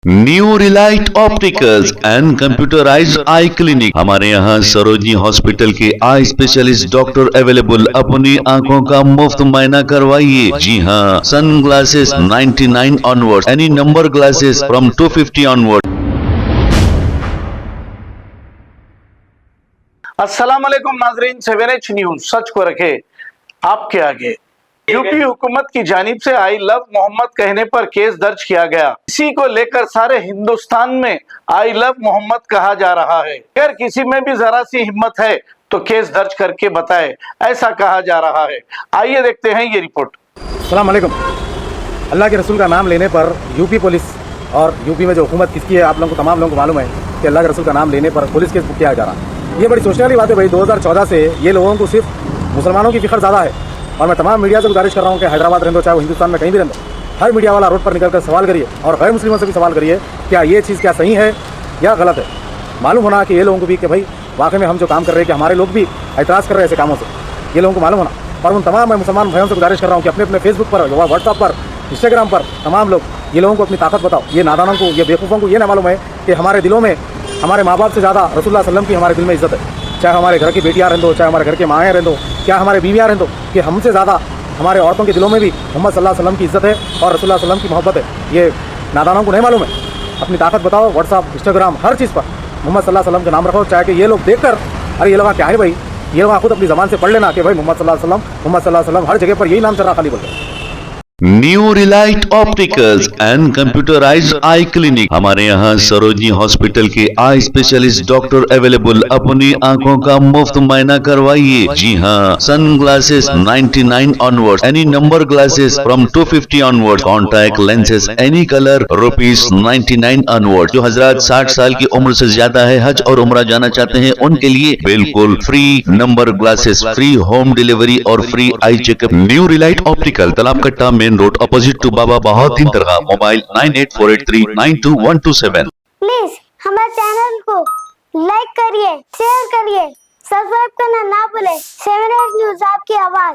New Relight opticals and computerised I clinic. हमारे यहाँ Sarojini hospital के आई स्पेशलिस्ट डॉक्टर अवेलेबल। अपनी आंखों का मुफ्त मुआयना करवाइए। जी हाँ, sunglasses 99 onward, any number glasses from 250 onward. अस्सलाम वालेकुम नाजरीन, 7H न्यूज सच को रखे आपके आगे। यूपी हुकूमत की जानिब से आई लव मोहम्मद कहने पर केस दर्ज किया गया। इसी को लेकर सारे हिंदुस्तान में आई लव मोहम्मद कहा जा रहा है। अगर किसी में भी जरा सी हिम्मत है तो केस दर्ज करके बताए, ऐसा कहा जा रहा है। आइए देखते हैं ये रिपोर्ट। अस्सलाम वालेकुम। अल्लाह के रसूल का नाम लेने पर यूपी पुलिस और यूपी में जो हुकूमत किसकी है, आप लोगों को तमाम लोगों को मालूम है कि अल्लाह के रसूल का नाम लेने पर पुलिस केस बुक किया जा रहा है। ये बड़ी सोचने वाली बात है भाई। 2014 से ये लोगों को सिर्फ मुसलमानों की फिक्र ज़्यादा है। और मैं तमाम मीडिया से गुजारिश कर रहा हूँ कि हैदराबाद रहने दो, चाहे वो हिंदुस्तान में कहीं भी रहने दो, हर मीडिया वाला रोड पर निकल कर सवाल करिए और गैर मुस्लिमों से भी सवाल करिए क्या ये चीज़ क्या सही है या गलत है। मालूम होना कि ये लोगों को भी कि भाई वाकई में हम जो काम कर रहे हैं कि हमारे लोग भी एतराज़ कर रहे हैं ऐसे कामों से, ये लोगों को मालूम होना। और उन तमाम मैं मुसलमान भाइयों से गुजारिश कर रहा हूँ कि अपने अपने फेसबुक पर, व्हाट्सअप पर, इंस्टाग्राम पर तमाम लोग ये लोगों को अपनी ताकत बताओ। ये नादानों को, ये बेवकूफ़ों को ये ना मालूम है कि हमारे दिलों में हमारे माँ बाप से ज़्यादा रसूलुल्लाह सल्लल्लाहु अलैहि वसल्लम की हमारे दिल में इज्जत है। चाहे हमारे घर की बेटियाँ रहने दो, चाहे हमारे घर के माएँ रहने दो, क्या हमारे बीवियाँ रहने दो, कि हमसे ज़्यादा हमारे औरतों के दिलों में भी मोहम्मद सल्लल्लाहु अलैहि वसल्लम की इज्जत है और रसूलुल्लाह सल्लल्लाहु अलैहि वसल्लम की मोहब्बत है। ये नादानों को नहीं मालूम है। अपनी ताकत बताओ, व्हाट्सअप, इंस्टाग्राम, हर चीज़ पर मोहम्मद सल्लल्लाहु अलैहि वसल्लम का नाम रखो। चाहे कि ये लोग देखकर अरे ये लोग क्या है भाई, ये लोग खुद अपनी ज़बान से पढ़ लेना कि भाई मोहम्मद सल्लल्लाहु अलैहि वसल्लम, मोहम्मद सल्लल्लाहु अलैहि वसल्लम, हर जगह पर यही नाम चल रहा, खाली बोल रहे। New Relight opticals and computerised I clinic. हमारे यहाँ सरोजनी हॉस्पिटल के आई स्पेशलिस्ट डॉक्टर अवेलेबल। अपनी आंखों का मुफ्त मुआयना करवाइए। जी हाँ, sunglasses 99 onward, any number glasses from 250 onward, contact lenses any colour ₹99 onward. जो हजरात 60 साल की उम्र से ज्यादा है, हज और उम्रा जाना चाहते हैं, उनके लिए बिल्कुल free number glasses, free home delivery और free eye checkup. New relight optical, Talab Katta, main road, opposite to Baba Bahauddin दरगाह। मोबाइल 9848392127। प्लीज हमारे चैनल को लाइक करिए, शेयर करिए, सब्सक्राइब करना ना भूले। 7H न्यूज आपकी आवाज।